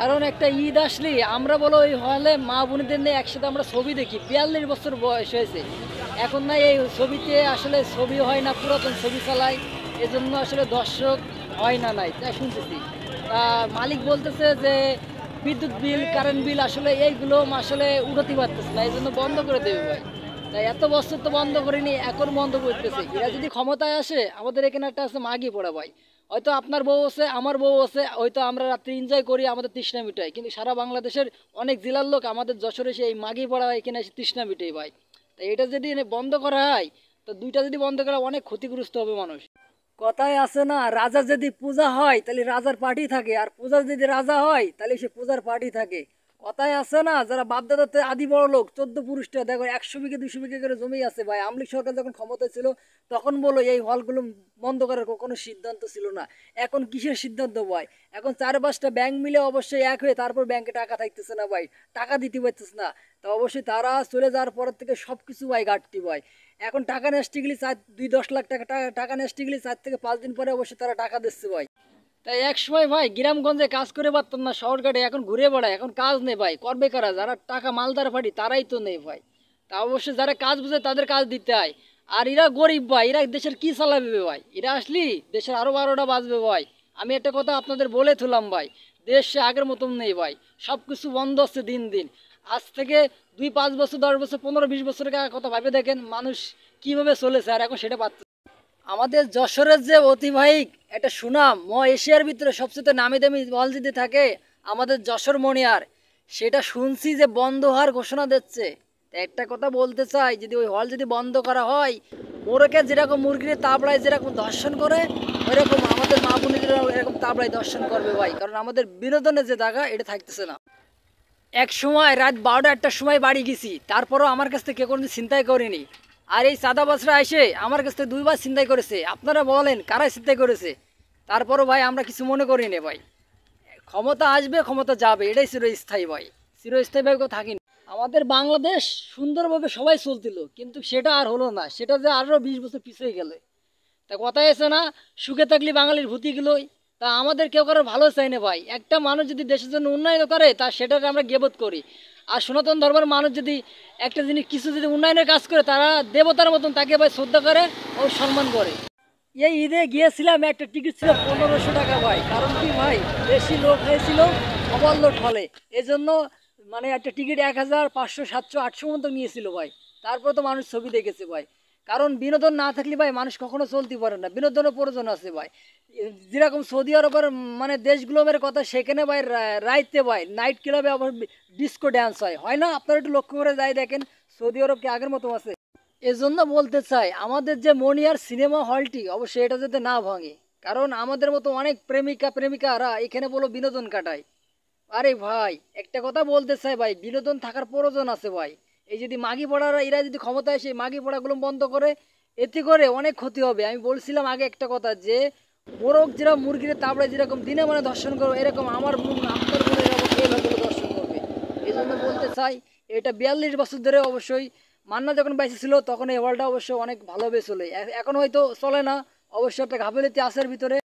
কারণ একটা ঈদ আসলে আমরা বলো ওই হলে মা বোনদের নিয়ে একসাথে আমরা ছবি দেখি, 42 বছর বয়স হয়েছে এখন। না এই ছবিতে আসলে ছবি হয় না, পুরাতন ছবি চালায়, এজন্য আসলে দর্শক হয় না, নাই তাই শুনতেছি। তা মালিক বলতেছে যে বিদ্যুৎ বিল, কারেন্ট বিল আসলে এইগুলো আসলে উঠাতে পারতেছে না, এই জন্য বন্ধ করে দেবে ভাই। তাই এত বছর তো বন্ধ করিনি, এখন বন্ধ করতেছে। এরা যদি ক্ষমতায় আসে, আমাদের এখানে একটা আছে মাগি পড়া ভাই। হয়তো আপনার বউ আছে, আমার বউ আছে, হয়তো আমরা রাত্রি এনজয় করি, আমাদের তৃষ্ণা মিটাই, কিন্তু সারা বাংলাদেশের অনেক জেলার লোক আমাদের যশোরে এসে এই মাগি পড়া এখানে এসে তৃষ্ণা মিটাই ভাই। তাই এটা যদি বন্ধ করা হয়, তো দুইটা যদি বন্ধ করা অনেক ক্ষতিগ্রস্ত হবে মানুষ। কথায় আছে না, রাজা যদি পূজা হয় তাহলে রাজার পার্টি থাকে, আর পূজা যদি রাজা হয় তাহলে সে পূজার পার্টি থাকে। কথায় আছে না, যারা বাপদাদাতে আদি বড় লোক 14 পুরুষটা দেখো 100 বিঘে 200 বিঘে করে জমি আছে ভাই। আমলিক সরকার যখন ক্ষমতায় ছিল তখন বলো এই হলগুলো বন্ধ করার কোনো সিদ্ধান্ত ছিল না। এখন কিসের সিদ্ধান্ত ভাই? এখন 4-5টা ব্যাংক মিলে অবশ্যই এক হয়ে তারপর ব্যাংকে টাকা থাকতেছে না ভাই, টাকা দিতে পারতেছে না। তো অবশ্যই তারা চলে যাওয়ার পর থেকে সব কিছু ভাই ঘাটতি ভাই। এখন টাকা নেস্টে গেলে 2-10 লাখ টাকা টাকা নেস্টে গেলে 4 থেকে 5 দিন পরে অবশ্যই তারা টাকা দিচ্ছে ভাই। তাই এক সময় ভাই গ্রামগঞ্জে কাজ করে পারতাম না, শহর ঘাটে এখন ঘুরে বেড়ায়, এখন কাজ নেই ভাই, করবে কারা? যারা টাকা মালদার ফাটি তারাই তো নেই ভাই। তা অবশ্যই যারা কাজ বুঝে তাদের কাজ দিতে হয়। আর এরা গরিব ভাই, এরা দেশের কি চালাবে ভাই? এরা আসলি দেশের আরো 12টা বাজবে ভাই। আমি একটা কথা আপনাদের বলে থুলাম ভাই, দেশ আগের মতন নেই ভাই, সব কিছু বন্ধ হচ্ছে দিন দিন। আজ থেকে 2-5 বছর 10 বছর 15-20 বছরের কথা ভাবে দেখেন মানুষ কিভাবে চলেছে, আর এখন সেটা পাচ্ছে। আমাদের যশোরের যে ঐতিহ্যবাহী একটা সুনাম, এশিয়ার ভিতরে সবচেয়ে নামি দামি হল যদি থাকে আমাদের যশোর মনিয়ার, সেটা শুনছি যে বন্ধ হওয়ার ঘোষণা দিচ্ছে। তা একটা কথা বলতে চাই, যদি ওই হল যদি বন্ধ করা হয়, মোরকে যেরকম মুরগির তাবড়ায় যেরকম দর্শন করে, ওইরকম আমাদের মা বোনেরা এরকম তাবড়ায় দর্শন করবে ভাই। কারণ আমাদের বিনোদনের যে জায়গা এটা থাকতেছে না। এক সময় রাত 12টা 1টার সময় বাড়ি গেছি, তারপরও আমার কাছ থেকে কেউ কোনো চিন্তাই করেনি। আর এই সাদা বছরা এসে আমার কাছ থেকে 2বার চিন্তাই করেছে। আপনারা বলেন কারাই চিন্তাই করেছে? তারপরও ভাই আমরা কিছু মনে করি না ভাই। ক্ষমতা আসবে, ক্ষমতা যাবে, এটাই চিরস্থায়ী ভাই, চিরস্থায়ীভাবে কেউ থাকিনি। আমাদের বাংলাদেশ সুন্দরভাবে সবাই চলছিল, কিন্তু সেটা আর হলো না, সেটা যে আরও 20 বছর পিছিয়ে গেলে। তা কথাই আছে না, সুখে থাকলে বাঙালির ভূতি গেলই। তা আমাদের কেউ কারো ভালো চাই না ভাই। একটা মানুষ যদি দেশের জন্য উন্নয়ন করে তা সেটাকে আমরা গেবত করি। আর সনাতন ধর্মের মানুষ যদি একটা জিনিস কিছু যদি উন্নয়নের কাজ করে, তারা দেবতার মতন তাকে ভাই শ্রদ্ধা করে ও সম্মান করে। এই ঈদে গিয়েছিলাম, একটা টিকিট ছিল 1500 টাকা ভাই। কারণ কি ভাই, বেশি লোক হয়েছিল, ওভারলোড হলে, এজন্য মানে একটা টিকিট 1500 700 800 মতো নিয়েছিল ভাই। তারপর তো মানুষ ছবি দেখেছে ভাই। কারণ বিনোদন না থাকলে ভাই মানুষ কখনো চলতে পারে না, বিনোদনের প্রয়োজন আছে ভাই। যেরকম সৌদি আরবের মানে দেশগুলোর কথা, সেখানে ভাই রাইতে ভাই নাইট ক্লাবে আবার ডিস্কো ড্যান্স হয়, হয় না? আপনারা একটু লক্ষ্য করে যাই দেখেন, সৌদি আরব কি আগের মতো আছে? এজন্য বলতে চাই, আমাদের যে মনিয়ার সিনেমা হলটি অবশ্যই এটা যাতে না ভাঙে। কারণ আমাদের মতো অনেক প্রেমিকা প্রেমিকারা এখানে বলো বিনোদন কাটায়। আরে ভাই একটা কথা বলতে চাই ভাই, বিনোদন থাকার প্রয়োজন আছে ভাই। এই যদি মাগি পড়ারা এরা যদি ক্ষমতায় এসে মাগি পড়াগুলো বন্ধ করে, এতে করে অনেক ক্ষতি হবে। আমি বলছিলাম আগে একটা কথা যে মোরগ যেরকম মুরগির তাবড়ায় যেরকম দিনে মানে দর্শন করবো, এরকম আমার বোন আপনার বোন এরকম এইভাবে দর্শন করবে। এই জন্য বলতে চাই, এটা 42 বছর ধরে অবশ্যই মান্না যখন বাইসে ছিল তখন এই হলটা অবশ্য অনেক ভালোভাবে চলে, এখন হয়তো চলে না, অবশ্য একটা ঘাপেলাতি আছে এর ভিতরে।